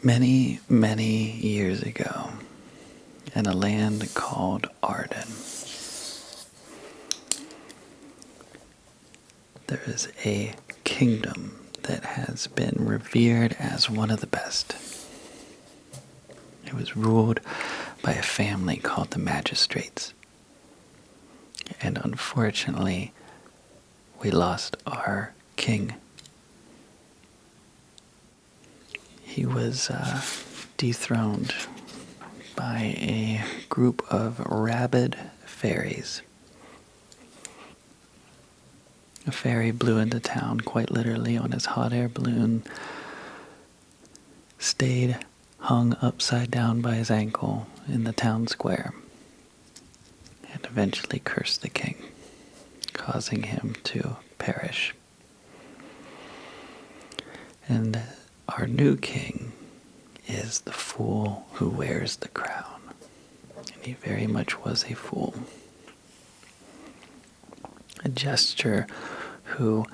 Many, many years ago, in a land called Arden, there is a kingdom that has been revered as one of the best. It was ruled by a family called the Magistrates. And unfortunately, we lost our king. He was dethroned by a group of rabid fairies. A fairy blew into town quite literally on his hot air balloon, stayed hung upside down by his ankle in the town square, and eventually cursed the king, causing him to perish. And our new king is the fool who wears the crown. And he very much was a fool. A jester who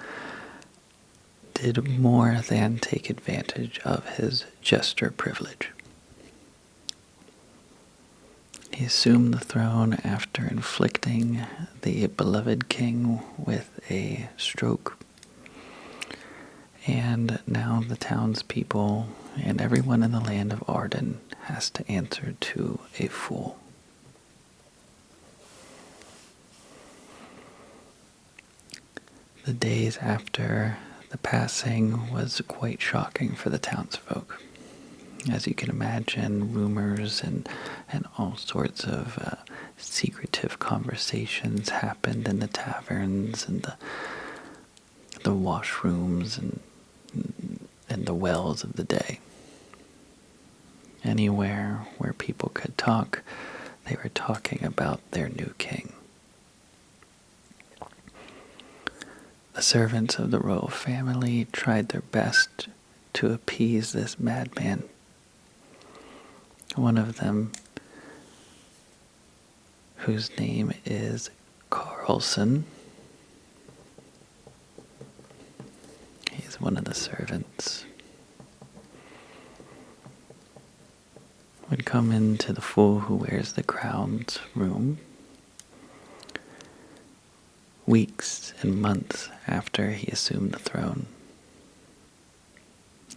did more than take advantage of his jester privilege. He assumed the throne after inflicting the beloved king with a stroke. And now the townspeople and everyone in the land of Arden has to answer to a fool. The days after the passing was quite shocking for the townsfolk. As you can imagine, rumors and all sorts of secretive conversations happened in the taverns and the washrooms and the wells of the day. Anywhere where people could talk, they were talking about their new king. The servants of the royal family tried their best to appease this madman. One of them, whose name is Carlson, he's one of the servants, would come into the fool who wears the crown's room weeks and months after he assumed the throne.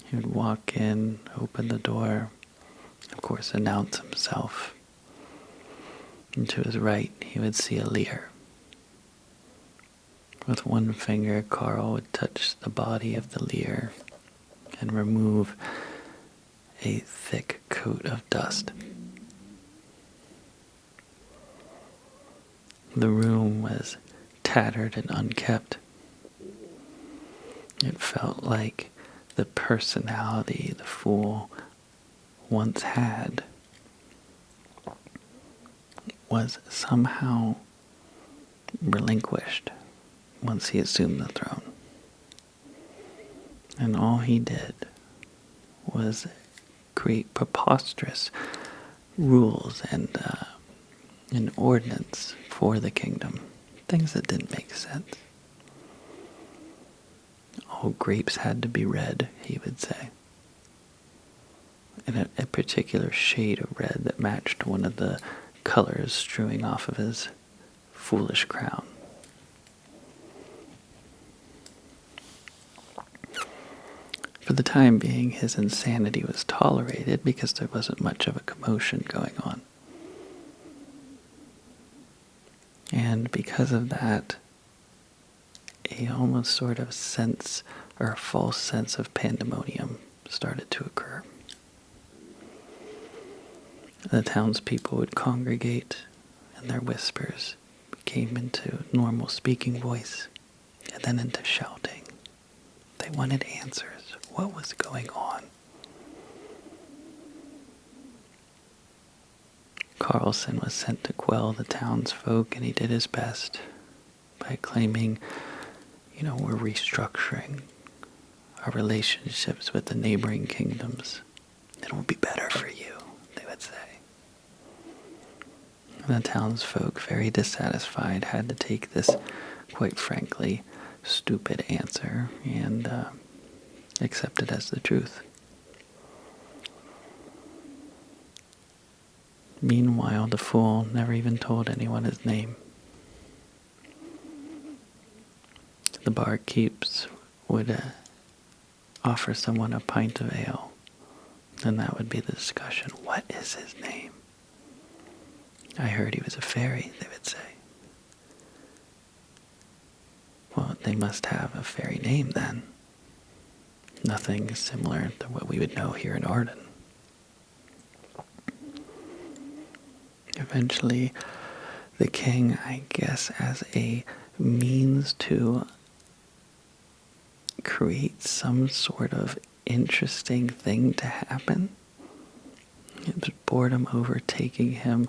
He would walk in, open the door, of course announce himself. And to his right, he would see a leer. With one finger, Carl would touch the body of the leer and remove a thick coat of dust. The room was tattered and unkept. It felt like the personality the fool once had was somehow relinquished once he assumed the throne. And all he did was create preposterous rules and an ordinance for the kingdom. Things that didn't make sense. All grapes had to be red, he would say. And a particular shade of red that matched one of the colors strewing off of his foolish crown. For the time being, his insanity was tolerated because there wasn't much of a commotion going on. And because of that, a almost sort of sense or a false sense of pandemonium started to occur. The townspeople would congregate, and their whispers came into normal speaking voice, and then into shouting. They wanted answers. What was going on? Carlson was sent to quell the townsfolk, and he did his best by claiming, we're restructuring our relationships with the neighboring kingdoms. It will be better for you, they would say. And the townsfolk, very dissatisfied, had to take this, quite frankly, stupid answer and accept it as the truth. Meanwhile, the fool never even told anyone his name. The barkeeps would offer someone a pint of ale, and that would be the discussion. What is his name? I heard he was a fairy, they would say. Well, they must have a fairy name then. Nothing similar to what we would know here in Arden. Eventually, the king, I guess, as a means to create some sort of interesting thing to happen, it was boredom overtaking him,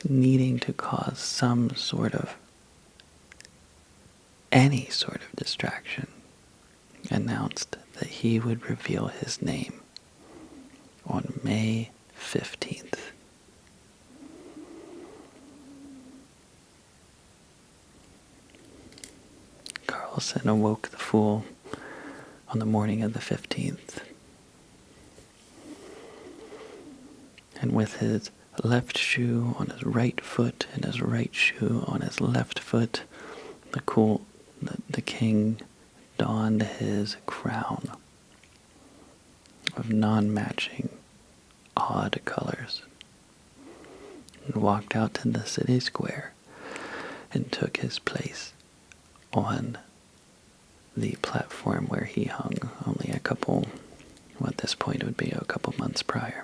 needing to cause some sort of, any sort of distraction, announced that he would reveal his name on May 15th. Carlson awoke the fool on the morning of the 15th, and with his left shoe on his right foot and his right shoe on his left foot, the king donned his crown of non-matching odd colors and walked out to the city square and took his place on the platform where he hung only at this point it would be a couple months prior.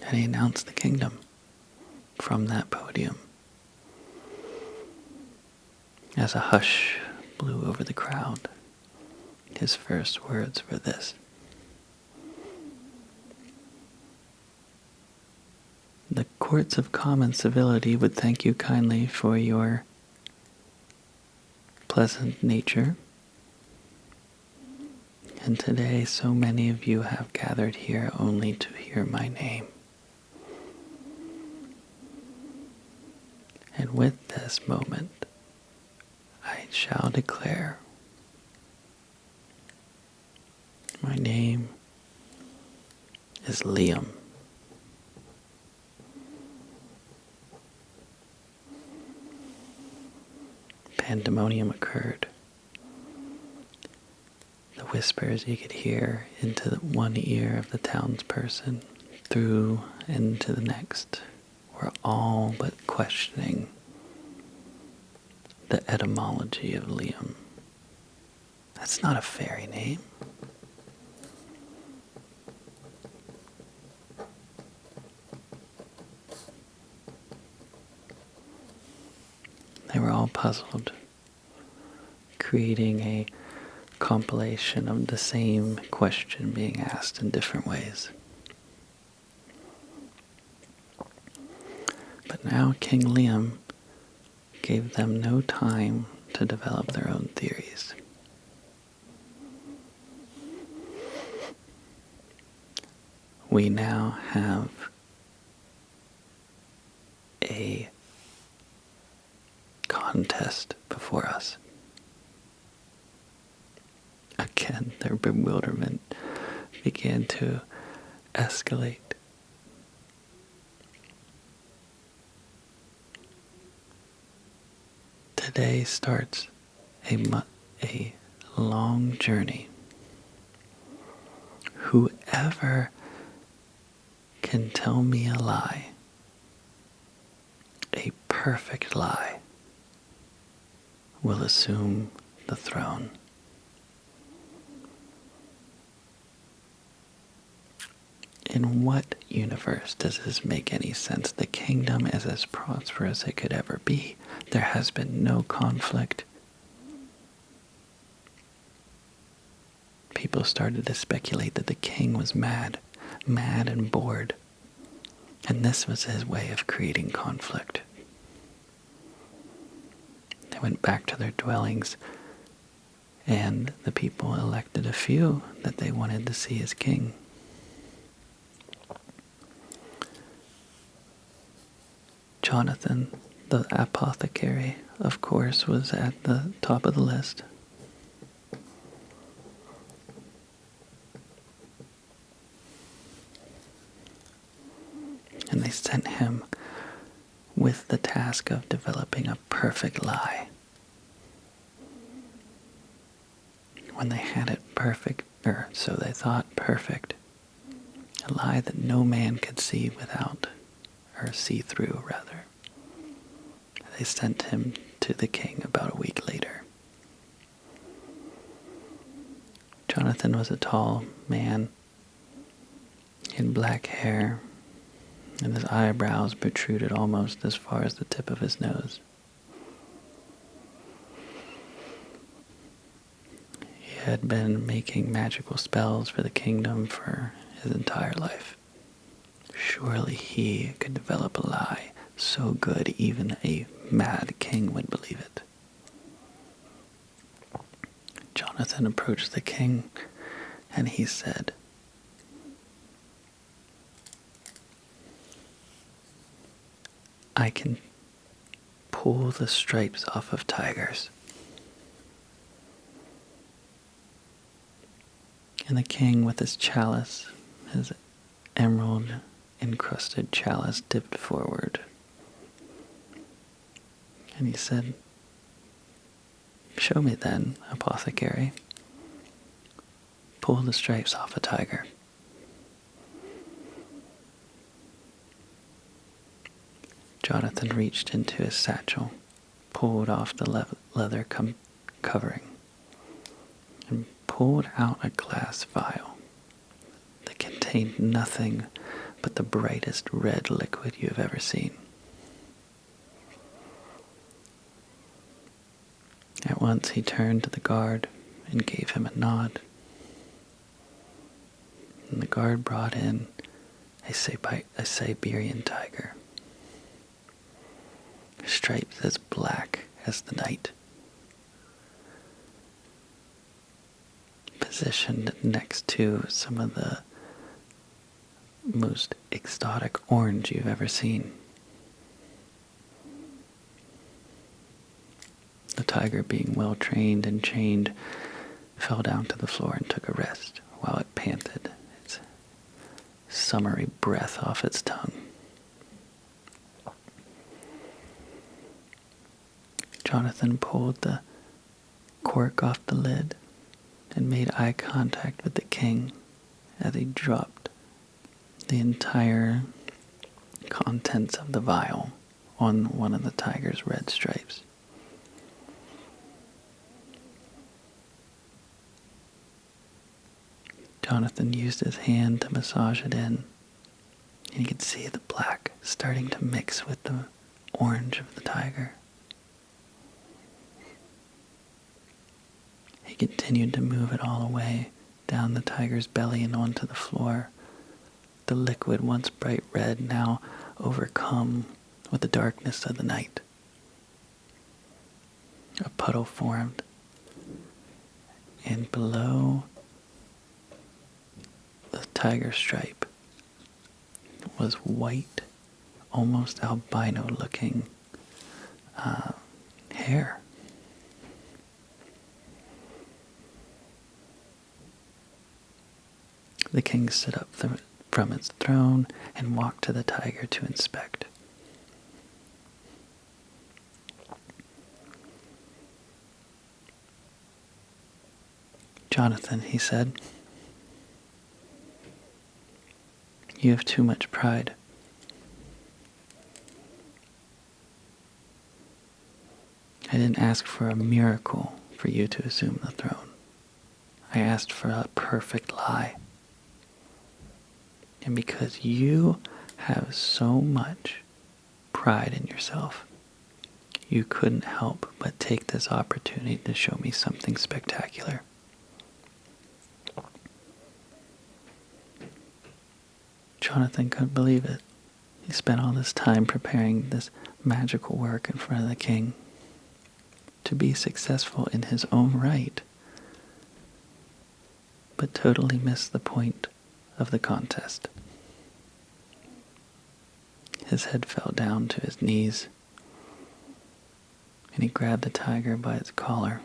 And he announced the kingdom from that podium. As a hush blew over the crowd, his first words were this: "The courts of common civility would thank you kindly for your pleasant nature, and today so many of you have gathered here only to hear my name. And with this moment, I shall declare my name is Liam." Pandemonium occurred. The whispers you could hear into one ear of the townsperson, through into the next, were all but questioning the etymology of Liam. That's not a fairy name. They were all puzzled, creating a compilation of the same question being asked in different ways. But now King Liam gave them no time to develop their own theories. We now have a contest before us. Again, their bewilderment began to escalate. Today starts a long journey. Whoever can tell me a lie, a perfect lie, will assume the throne. In what universe does this make any sense? The kingdom is as prosperous as it could ever be. There has been no conflict. People started to speculate that the king was mad and bored. And this was his way of creating conflict. They went back to their dwellings, and the people elected a few that they wanted to see as king. Jonathan, the apothecary, of course, was at the top of the list. sent him with the task of developing a perfect lie. When they had it perfect, or so they thought perfect, a lie that no man could see without, or see through rather, they sent him to the king about a week later. Jonathan was a tall man. He had black hair, and his eyebrows protruded almost as far as the tip of his nose. He had been making magical spells for the kingdom for his entire life. Surely he could develop a lie so good even a mad king would believe it. Jonathan approached the king, and he said, "I can pull the stripes off of tigers." And the king, with his chalice, his emerald-encrusted chalice, dipped forward. And he said, "Show me then, apothecary. Pull the stripes off a tiger." Jonathan reached into his satchel, pulled off the leather covering, and pulled out a glass vial that contained nothing but the brightest red liquid you have ever seen. At once he turned to the guard and gave him a nod. And the guard brought in a Siberian tiger, stripes as black as the night, positioned next to some of the most exotic orange you've ever seen. The tiger, being well trained and chained, fell down to the floor and took a rest while it panted its summery breath off its tongue. Jonathan pulled the cork off the lid and made eye contact with the king as he dropped the entire contents of the vial on one of the tiger's red stripes. Jonathan used his hand to massage it in, and you could see the black starting to mix with the orange of the tiger. He continued to move it all away, down the tiger's belly and onto the floor. The liquid, once bright red, now overcome with the darkness of the night. A puddle formed, and below the tiger stripe was white, almost albino-looking hair. The king stood up from his throne and walked to the tiger to inspect. "Jonathan," he said, "you have too much pride. I didn't ask for a miracle for you to assume the throne. I asked for a perfect lie. And because you have so much pride in yourself, you couldn't help but take this opportunity to show me something spectacular." Jonathan couldn't believe it. He spent all this time preparing this magical work in front of the king to be successful in his own right, but totally missed the point of the contest. His head fell down to his knees, and he grabbed the tiger by its collar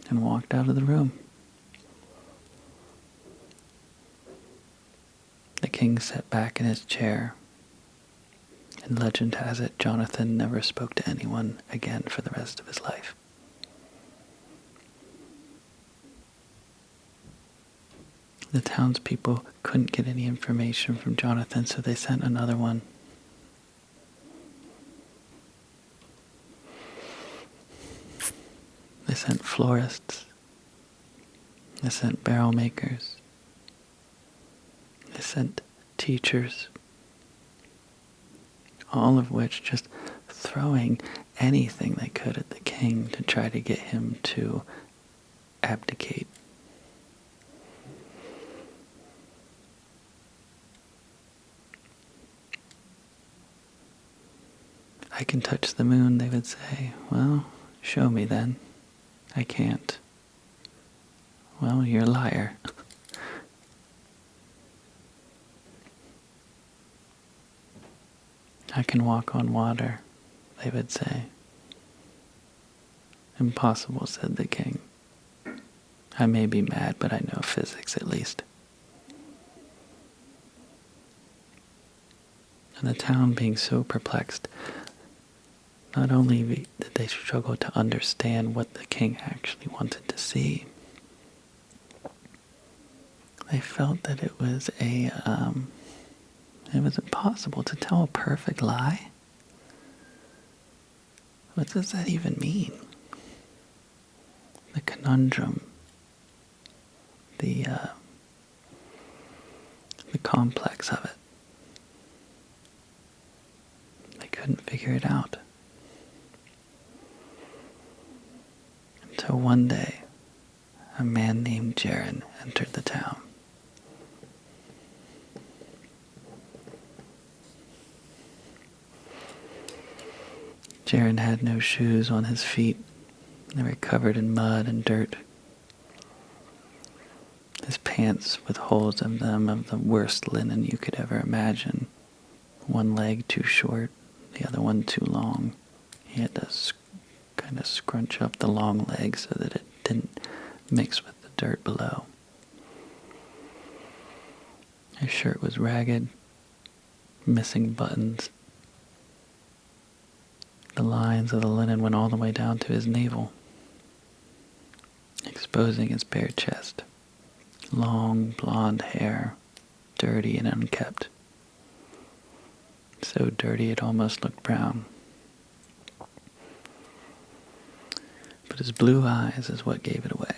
and walked out of the room. The king sat back in his chair And legend has it, Jonathan never spoke to anyone again for the rest of his life. The townspeople couldn't get any information from Jonathan, so they sent another one. They sent florists. They sent barrel makers. They sent teachers. All of which just throwing anything they could at the king to try to get him to abdicate. I can touch the moon, they would say. Well, show me then. I can't. Well, you're a liar. I can walk on water, they would say. Impossible, said the king. I may be mad, but I know physics at least. And the town, being so perplexed, not only did they struggle to understand what the king actually wanted to see, they felt that it was impossible to tell a perfect lie. What does that even mean? The conundrum, the complex of it. They couldn't figure it out. Until one day, a man named Jaren entered the town. Jaren had no shoes on his feet. They were covered in mud and dirt. His pants with holes in them of the worst linen you could ever imagine. One leg too short, the other one too long. He had to kind of scrunch up the long leg so that it didn't mix with the dirt below. His shirt was ragged, missing buttons. The lines of the linen went all the way down to his navel, exposing his bare chest. Long blonde hair, dirty and unkempt. So dirty it almost looked brown. But his blue eyes is what gave it away.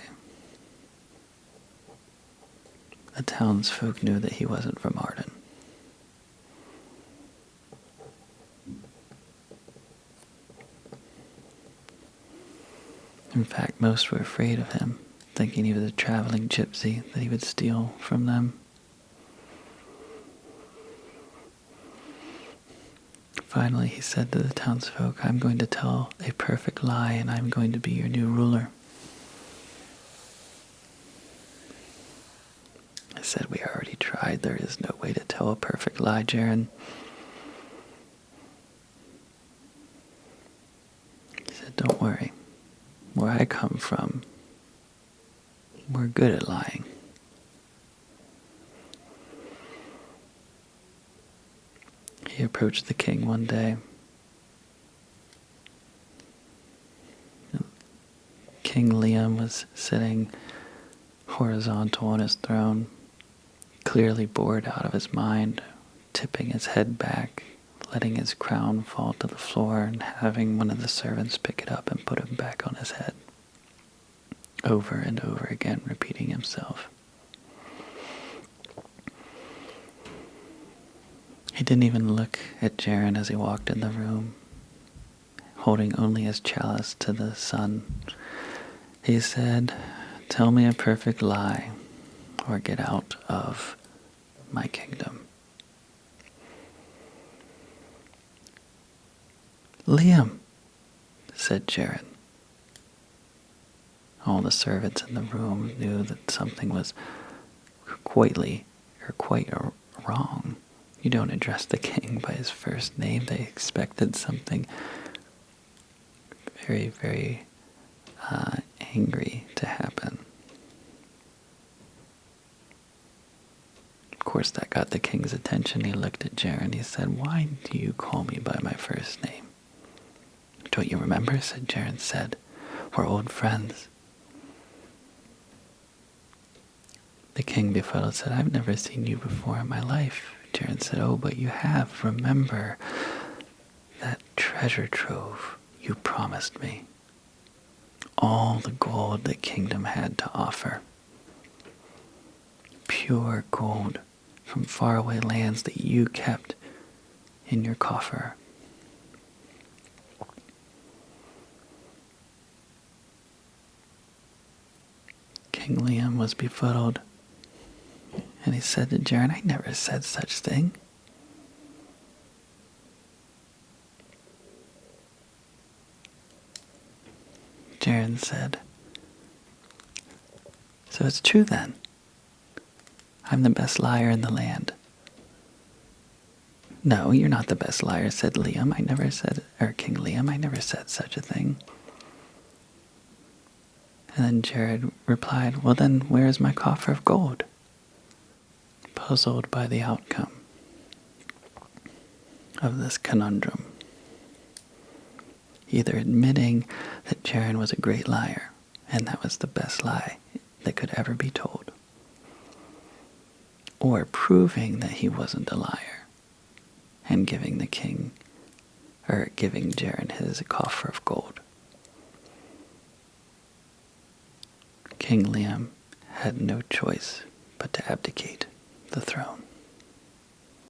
The townsfolk knew that he wasn't from Arden. In fact, most were afraid of him, thinking he was a traveling gypsy that he would steal from them. Finally, he said to the townsfolk, I'm going to tell a perfect lie and I'm going to be your new ruler. I said, we already tried. There is no way to tell a perfect lie, Jaren. He said, don't worry. Where I come from, we're good at lying. He approached the king one day. King Liam was sitting horizontal on his throne, clearly bored out of his mind, tipping his head back, letting his crown fall to the floor and having one of the servants pick it up and put it back on his head. Over and over again, repeating himself. He didn't even look at Jaren as he walked in the room, holding only his chalice to the sun. He said, tell me a perfect lie, or get out of my kingdom. Liam, said Jaren. All the servants in the room knew that something was quite wrong. You don't address the king by his first name. They expected something very, very angry to happen. Of course, that got the king's attention. He looked at Jared and he said, "Why do you call me by my first name?" "Don't you remember?" said Jared. Said, "We're old friends." The king, befuddled, said, "I've never seen you before in my life." Jared said, "Oh, but you have. Remember that treasure trove you promised me. All the gold the kingdom had to offer. Pure gold from faraway lands that you kept in your coffer." King Liam was befuddled, and he said to Jared, "I never said such thing." Jared said, "So it's true then. I'm the best liar in the land." "No, you're not the best liar," said Liam. "I never said, or King Liam, I never said such a thing." And then Jared replied, "Well then, where is my coffer of gold?" Puzzled by the outcome of this conundrum, either admitting that Jared was a great liar, and that was the best lie that could ever be told, or proving that he wasn't a liar, and giving the king, or giving Jared his coffer of gold. King Liam had no choice but to abdicate the throne.